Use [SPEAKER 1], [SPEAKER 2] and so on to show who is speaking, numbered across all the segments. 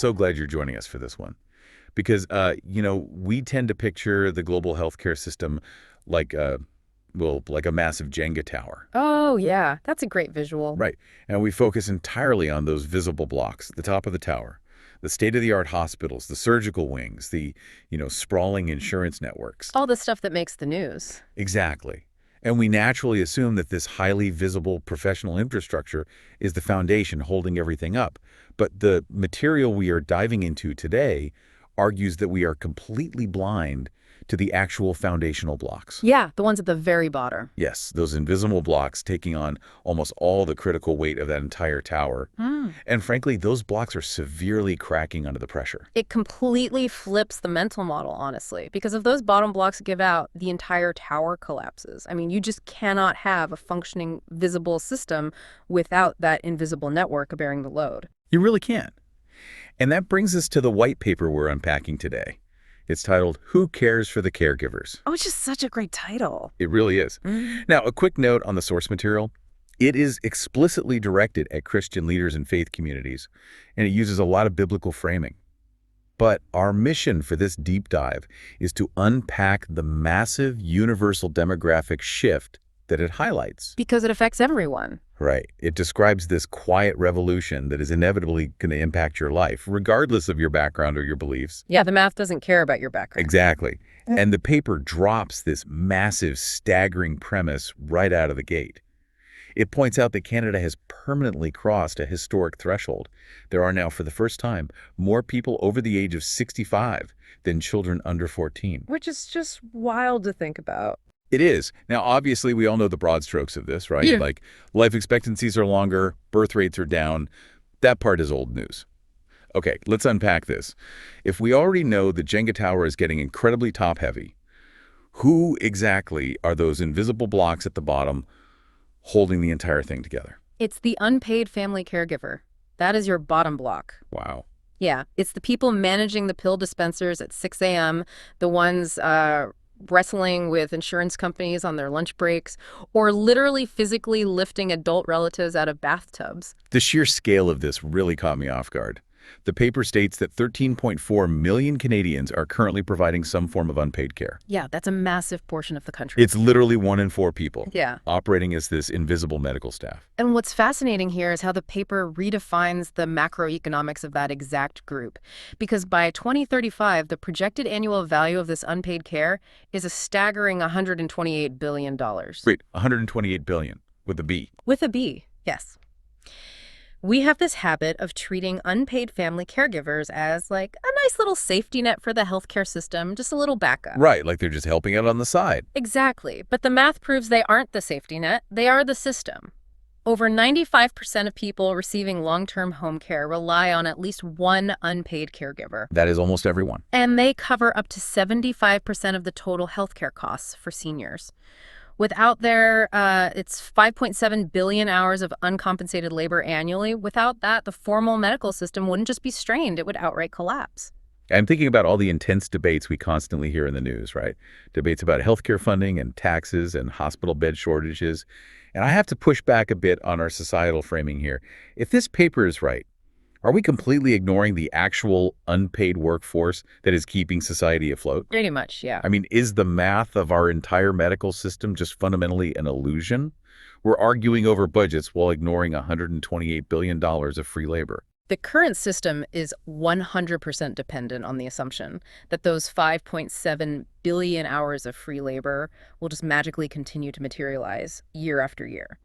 [SPEAKER 1] so glad you're joining us for this one. Because, we tend to picture the global healthcare system like like a massive Jenga tower.
[SPEAKER 2] Oh, yeah, that's a great visual.
[SPEAKER 1] Right. And we focus entirely on those visible blocks, the top of the tower, the state-of-the-art hospitals, the surgical wings, the sprawling insurance networks.
[SPEAKER 2] All the stuff that makes the news.
[SPEAKER 1] Exactly. And we naturally assume that this highly visible professional infrastructure is the foundation holding everything up. But the material we are diving into today argues that we are completely blind to the actual foundational blocks.
[SPEAKER 2] Yeah, the ones at the very bottom.
[SPEAKER 1] Yes, those invisible blocks taking on almost all the critical weight of that entire tower.
[SPEAKER 2] Hmm.
[SPEAKER 1] And frankly, those blocks are severely cracking under the pressure.
[SPEAKER 2] It completely flips the mental model, honestly, because if those bottom blocks give out, the entire tower collapses. I mean, you just cannot have a functioning, visible system without that invisible network bearing the load.
[SPEAKER 1] You really can't. And that brings us to the white paper we're unpacking today. It's titled, Who Cares for the Caregivers?
[SPEAKER 2] Oh, it's just such a great title.
[SPEAKER 1] It really is. Now, a quick note on the source material. It is explicitly directed at Christian leaders and faith communities, and it uses a lot of biblical framing. But our mission for this deep dive is to unpack the massive universal demographic shift that it highlights.
[SPEAKER 2] Because it affects everyone.
[SPEAKER 1] Right. It describes this quiet revolution that is inevitably going to impact your life, regardless of your background or your beliefs.
[SPEAKER 2] Yeah, the math doesn't care about your background.
[SPEAKER 1] Exactly. And the paper drops this massive, staggering premise right out of the gate. It points out that Canada has permanently crossed a historic threshold. There are now, for the first time, more people over the age of 65 than children under 14.
[SPEAKER 2] Which is just wild to think about.
[SPEAKER 1] It is. Now, obviously, we all know the broad strokes of this, right?
[SPEAKER 2] Yeah.
[SPEAKER 1] Like, life expectancies are longer, birth rates are down. That part is old news. Okay, let's unpack this. If we already know the Jenga tower is getting incredibly top-heavy, who exactly are those invisible blocks at the bottom holding the entire thing together?
[SPEAKER 2] It's the unpaid family caregiver. That is your bottom block.
[SPEAKER 1] Wow.
[SPEAKER 2] Yeah, it's the people managing the pill dispensers at 6 a.m., the ones wrestling with insurance companies on their lunch breaks, or literally physically lifting adult relatives out of bathtubs.
[SPEAKER 1] The sheer scale of this really caught me off guard. The paper states that 13.4 million Canadians are currently providing some form of unpaid care.
[SPEAKER 2] Yeah, that's a massive portion of the country.
[SPEAKER 1] It's literally 1 in 4 people
[SPEAKER 2] Yeah.
[SPEAKER 1] operating as this invisible medical staff.
[SPEAKER 2] And what's fascinating here is how the paper redefines the macroeconomics of that exact group. Because by 2035, the projected annual value of this unpaid care is a staggering $128 billion.
[SPEAKER 1] Great, 128 billion with a B.
[SPEAKER 2] With a B, yes. We have this habit of treating unpaid family caregivers as like a nice little safety net for the healthcare system, just a little backup.
[SPEAKER 1] Right, like they're just helping out on the side.
[SPEAKER 2] Exactly. But the math proves they aren't the safety net. They are the system. Over 95% of people receiving long-term home care rely on at least one unpaid caregiver.
[SPEAKER 1] That is almost everyone.
[SPEAKER 2] And they cover up to 75% of the total healthcare costs for seniors. Without their, it's 5.7 billion hours of uncompensated labor annually. Without that, the formal medical system wouldn't just be strained, it would outright collapse.
[SPEAKER 1] I'm thinking about all the intense debates we constantly hear in the news, right? Debates about healthcare funding and taxes and hospital bed shortages. And I have to push back a bit on our societal framing here. If this paper is right, are we completely ignoring the actual unpaid workforce that is keeping society afloat?
[SPEAKER 2] Pretty much, yeah.
[SPEAKER 1] I mean, is the math of our entire medical system just fundamentally an illusion? We're arguing over budgets while ignoring $128 billion of free labor.
[SPEAKER 2] The current system is 100% dependent on the assumption that those 5.7 billion hours of free labor will just magically continue to materialize year after year.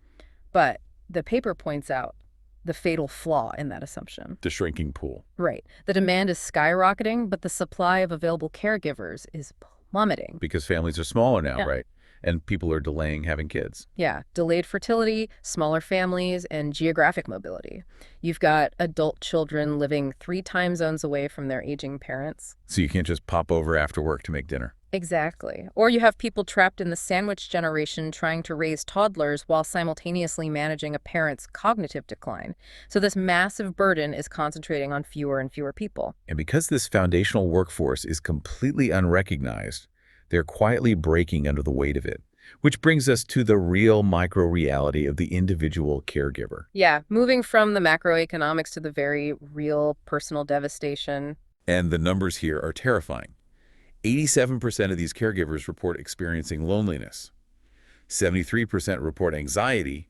[SPEAKER 2] But the paper points out the fatal flaw in that assumption.
[SPEAKER 1] The shrinking pool.
[SPEAKER 2] Right. The demand is skyrocketing, but the supply of available caregivers is plummeting.
[SPEAKER 1] Because families are smaller now,
[SPEAKER 2] Yeah.
[SPEAKER 1] right? And people are delaying having kids.
[SPEAKER 2] Yeah, delayed fertility, smaller families, and geographic mobility. You've got adult children living 3 time zones away from their aging parents.
[SPEAKER 1] So you can't just pop over after work to make dinner.
[SPEAKER 2] Exactly. Or you have people trapped in the sandwich generation trying to raise toddlers while simultaneously managing a parent's cognitive decline. So this massive burden is concentrating on fewer and fewer people.
[SPEAKER 1] And because this foundational workforce is completely unrecognized, they're quietly breaking under the weight of it. Which brings us to the real micro-reality of the individual caregiver.
[SPEAKER 2] Yeah, moving from the macroeconomics to the very real personal devastation.
[SPEAKER 1] And the numbers here are terrifying. 87% of these caregivers report experiencing loneliness. 73% report anxiety,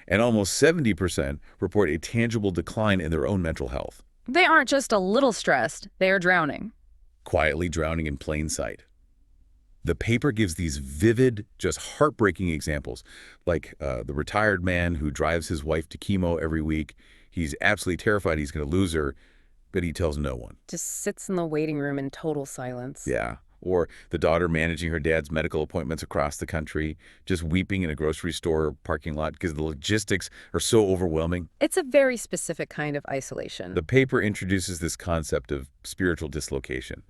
[SPEAKER 1] and almost 70% report a tangible decline in their own mental health,
[SPEAKER 2] They aren't just a little stressed, they are drowning.
[SPEAKER 1] quietly drowning in plain sight. The paper gives these vivid, just heartbreaking examples, like the retired man who drives his wife to chemo every week. He's absolutely terrified he's going to lose her, but he tells no one.
[SPEAKER 2] Just sits in the waiting room in total silence.
[SPEAKER 1] Yeah. Or the daughter managing her dad's medical appointments across the country, just weeping in a grocery store parking lot because the logistics are so overwhelming.
[SPEAKER 2] It's a very specific kind of isolation.
[SPEAKER 1] The paper introduces this concept of spiritual dislocation.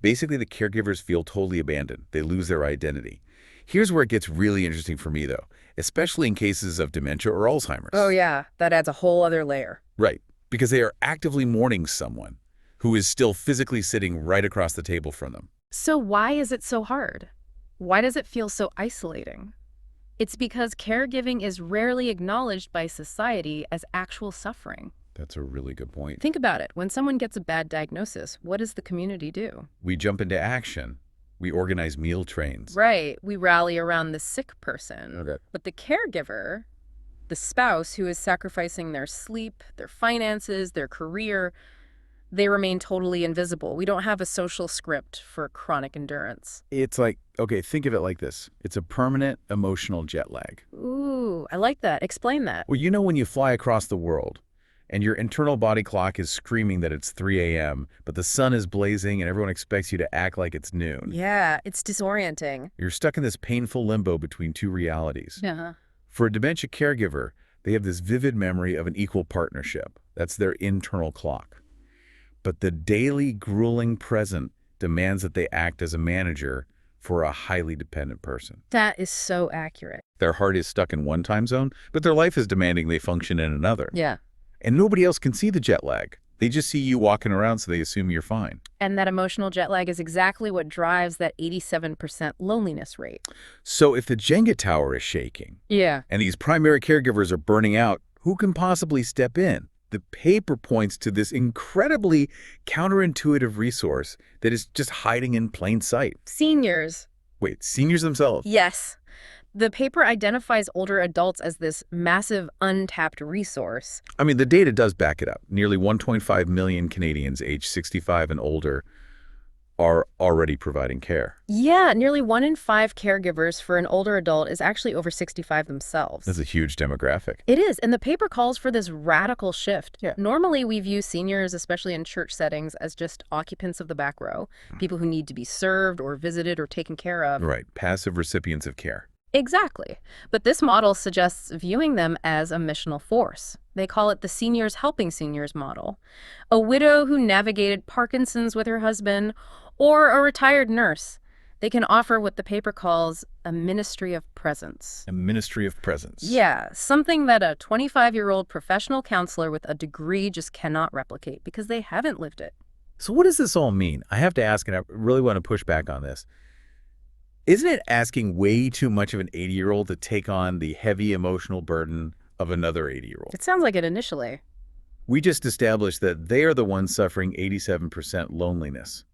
[SPEAKER 1] Basically, the caregivers feel totally abandoned. They lose their identity. Here's where it gets really interesting for me, though, especially in cases of dementia or Alzheimer's.
[SPEAKER 2] Oh yeah, that adds a whole other layer.
[SPEAKER 1] Right, because they are actively mourning someone who is still physically sitting right across the table from them.
[SPEAKER 2] So why is it so hard? Why does it feel so isolating? It's because caregiving is rarely acknowledged by society as actual suffering.
[SPEAKER 1] That's a really good point.
[SPEAKER 2] Think about it. When someone gets a bad diagnosis, what does the community do?
[SPEAKER 1] We jump into action. We organize meal trains.
[SPEAKER 2] Right. We rally around the sick person.
[SPEAKER 1] Okay.
[SPEAKER 2] But the caregiver, the spouse who is sacrificing their sleep, their finances, their career, they remain totally invisible. We don't have a social script for chronic endurance.
[SPEAKER 1] It's like, okay, think of it like this. It's a permanent emotional jet lag.
[SPEAKER 2] Ooh, I like that. Explain that.
[SPEAKER 1] Well, you know when you fly across the world and your internal body clock is screaming that it's 3 a.m., but the sun is blazing and everyone expects you to act like it's noon.
[SPEAKER 2] Yeah, it's disorienting.
[SPEAKER 1] You're stuck in this painful limbo between two realities.
[SPEAKER 2] Yeah.
[SPEAKER 1] For a dementia caregiver, they have this vivid memory of an equal partnership. That's their internal clock. But the daily grueling present demands that they act as a manager for a highly dependent person.
[SPEAKER 2] That is so accurate.
[SPEAKER 1] Their heart is stuck in one time zone, but their life is demanding they function in another.
[SPEAKER 2] Yeah.
[SPEAKER 1] And nobody else can see the jet lag. They just see you walking around, so they assume you're fine.
[SPEAKER 2] And that emotional jet lag is exactly what drives that 87% loneliness rate.
[SPEAKER 1] So if the Jenga tower is shaking
[SPEAKER 2] Yeah.
[SPEAKER 1] and these primary caregivers are burning out, who can possibly step in? The paper points to this incredibly counterintuitive resource that is just hiding in plain sight.
[SPEAKER 2] Seniors.
[SPEAKER 1] Wait, seniors themselves?
[SPEAKER 2] Yes. The paper identifies older adults as this massive untapped resource.
[SPEAKER 1] I mean, the data does back it up. Nearly 1.5 million Canadians aged 65 and older are already providing care.
[SPEAKER 2] Yeah, nearly 1 in 5 caregivers for an older adult is actually over 65 themselves.
[SPEAKER 1] That's a huge demographic.
[SPEAKER 2] It is, and the paper calls for this radical shift.
[SPEAKER 1] Yeah.
[SPEAKER 2] Normally, we view seniors, especially in church settings, as just occupants of the back row, people who need to be served or visited or taken care of.
[SPEAKER 1] Right, passive recipients of care.
[SPEAKER 2] Exactly. But this model suggests viewing them as a missional force. They call it the seniors helping seniors model. A widow who navigated Parkinson's with her husband, or a retired nurse. They can offer what the paper calls a ministry of presence.
[SPEAKER 1] A ministry of presence.
[SPEAKER 2] Yeah, something that a 25-year-old professional counselor with a degree just cannot replicate because they haven't lived it.
[SPEAKER 1] So what does this all mean? I have to ask, and I really want to push back on this. Isn't it asking way too much of an 80-year-old to take on the heavy emotional burden of another 80-year-old?
[SPEAKER 2] It sounds like it initially.
[SPEAKER 1] We just established that they are the ones suffering 87% loneliness.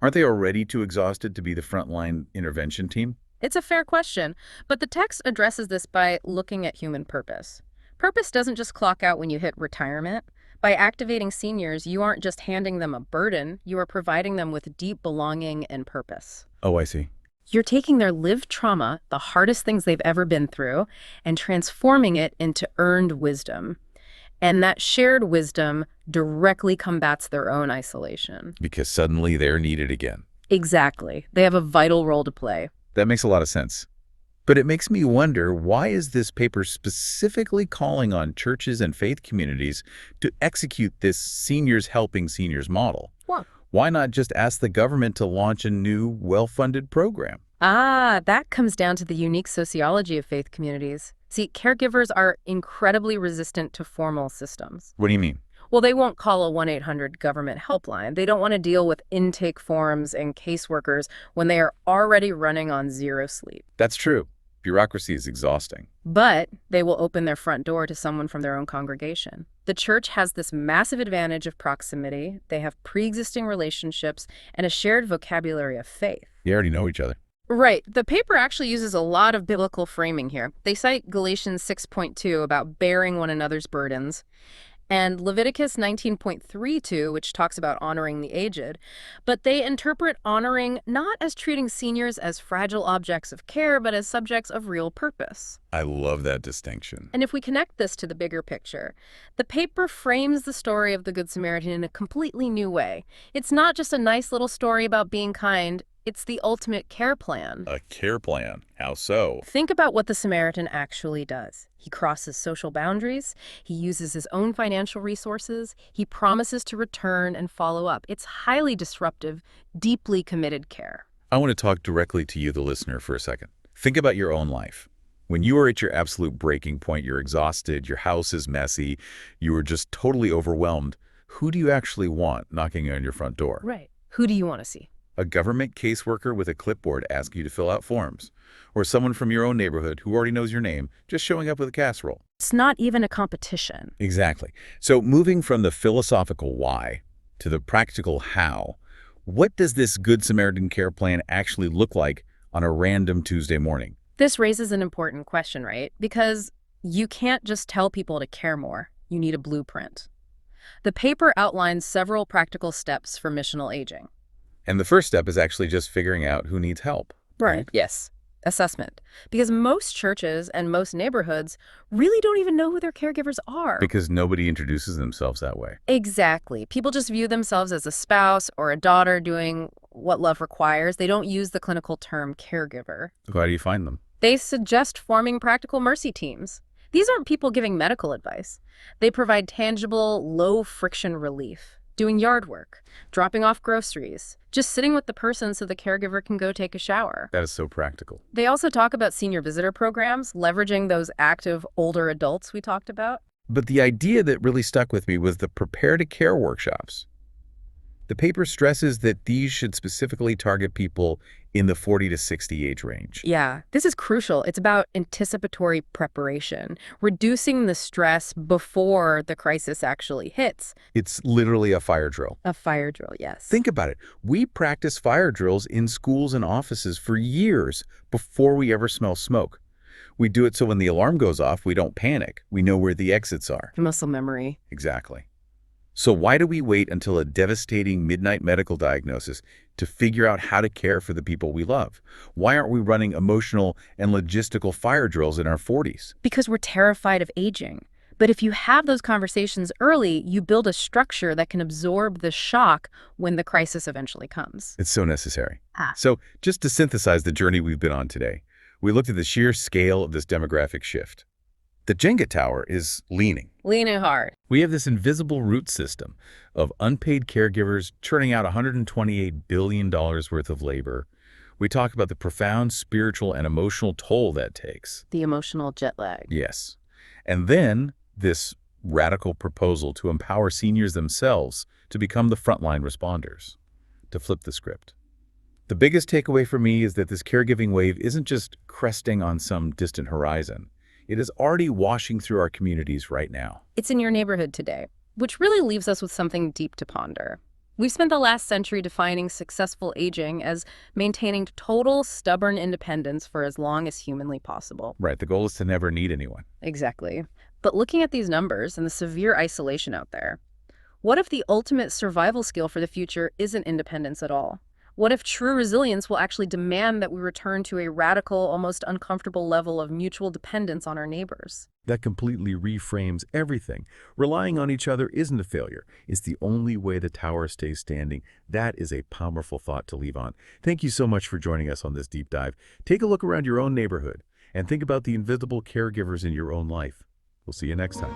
[SPEAKER 1] Aren't they already too exhausted to be the frontline intervention team?
[SPEAKER 2] It's a fair question, but the text addresses this by looking at human purpose. Purpose doesn't just clock out when you hit retirement. By activating seniors, you aren't just handing them a burden, you are providing them with deep belonging and purpose.
[SPEAKER 1] Oh, I see.
[SPEAKER 2] You're taking their lived trauma, the hardest things they've ever been through, and transforming it into earned wisdom. And that shared wisdom directly combats their own isolation.
[SPEAKER 1] Because suddenly they're needed again.
[SPEAKER 2] Exactly. They have a vital role to play.
[SPEAKER 1] That makes a lot of sense. But it makes me wonder, why is this paper specifically calling on churches and faith communities to execute this seniors helping seniors model?
[SPEAKER 2] What?
[SPEAKER 1] Why not just ask the government to launch a new, well-funded program?
[SPEAKER 2] That comes down to the unique sociology of faith communities. See, caregivers are incredibly resistant to formal systems.
[SPEAKER 1] What do you mean?
[SPEAKER 2] Well, they won't call a 1-800 government helpline. They don't want to deal with intake forms and caseworkers when they are already running on zero sleep.
[SPEAKER 1] That's true. Bureaucracy is exhausting.
[SPEAKER 2] But they will open their front door to someone from their own congregation. The church has this massive advantage of proximity. They have pre-existing relationships and a shared vocabulary of faith.
[SPEAKER 1] You already know each other.
[SPEAKER 2] Right. The paper actually uses a lot of biblical framing here. They cite Galatians 6.2 about bearing one another's burdens, and Leviticus 19.32, which talks about honoring the aged, but they interpret honoring not as treating seniors as fragile objects of care, but as subjects of real purpose.
[SPEAKER 1] I love that distinction.
[SPEAKER 2] And if we connect this to the bigger picture, the paper frames the story of the Good Samaritan in a completely new way. It's not just a nice little story about being kind, it's the ultimate care plan.
[SPEAKER 1] A care plan. How so?
[SPEAKER 2] Think about what the Samaritan actually does. He crosses social boundaries, he uses his own financial resources, he promises to return and follow up. It's highly disruptive, deeply committed care.
[SPEAKER 1] I want to talk directly to you, the listener, for a second. Think about your own life. When you are at your absolute breaking point, you're exhausted, your house is messy, you are just totally overwhelmed, who do you actually want knocking on your front door?
[SPEAKER 2] Right. Who do you want to see?
[SPEAKER 1] A government caseworker with a clipboard asking you to fill out forms, or someone from your own neighborhood who already knows your name, just showing up with a casserole.
[SPEAKER 2] It's not even a competition.
[SPEAKER 1] Exactly. So moving from the philosophical why to the practical how, what does this Good Samaritan care plan actually look like on a random Tuesday morning?
[SPEAKER 2] This raises an important question, right? Because you can't just tell people to care more. You need a blueprint. The paper outlines several practical steps for missional aging.
[SPEAKER 1] And the first step is actually just figuring out who needs help.
[SPEAKER 2] Yes. Assessment. Because most churches and most neighborhoods really don't even know who their caregivers are.
[SPEAKER 1] Because nobody introduces themselves that way.
[SPEAKER 2] Exactly. People just view themselves as a spouse or a daughter doing what love requires. They don't use the clinical term caregiver.
[SPEAKER 1] So how do you find them?
[SPEAKER 2] They suggest forming practical mercy teams. These aren't people giving medical advice. They provide tangible, low-friction relief. Doing yard work, dropping off groceries, just sitting with the person so the caregiver can go take a shower.
[SPEAKER 1] That is so practical.
[SPEAKER 2] They also talk about senior visitor programs, leveraging those active older adults we talked about.
[SPEAKER 1] But the idea that really stuck with me was the prepare to care workshops. The paper stresses that these should specifically target people in the 40 to 60 age range.
[SPEAKER 2] Yeah, this is crucial. It's about anticipatory preparation, reducing the stress before the crisis actually hits.
[SPEAKER 1] It's literally a fire drill.
[SPEAKER 2] A fire drill, yes.
[SPEAKER 1] Think about it. We practice fire drills in schools and offices for years before we ever smell smoke. We do it so when the alarm goes off, we don't panic. We know where the exits are.
[SPEAKER 2] Muscle memory.
[SPEAKER 1] Exactly. So why do we wait until a devastating midnight medical diagnosis to figure out how to care for the people we love? Why aren't we running emotional and logistical fire drills in our 40s?
[SPEAKER 2] Because we're terrified of aging. But if you have those conversations early, you build a structure that can absorb the shock when the crisis eventually comes.
[SPEAKER 1] It's so necessary.
[SPEAKER 2] Ah.
[SPEAKER 1] So just to synthesize the journey we've been on today, we looked at the sheer scale of this demographic shift. The Jenga tower is leaning.
[SPEAKER 2] Leaning hard.
[SPEAKER 1] We have this invisible root system of unpaid caregivers churning out $128 billion worth of labor. We talk about the profound spiritual and emotional toll that takes.
[SPEAKER 2] The emotional jet lag.
[SPEAKER 1] Yes. And then this radical proposal to empower seniors themselves to become the frontline responders, to flip the script. The biggest takeaway for me is that this caregiving wave isn't just cresting on some distant horizon. It is already washing through our communities right now.
[SPEAKER 2] It's in your neighborhood today, which really leaves us with something deep to ponder. We've spent the last century defining successful aging as maintaining total, stubborn independence for as long as humanly possible.
[SPEAKER 1] Right, the goal is to never need anyone.
[SPEAKER 2] Exactly. But looking at these numbers and the severe isolation out there, what if the ultimate survival skill for the future isn't independence at all? What if true resilience will actually demand that we return to a radical, almost uncomfortable level of mutual dependence on our neighbors?
[SPEAKER 1] That completely reframes everything. Relying on each other isn't a failure. It's the only way the tower stays standing. That is a powerful thought to leave on. Thank you so much for joining us on this deep dive. Take a look around your own neighborhood and think about the invisible caregivers in your own life. We'll see you next time.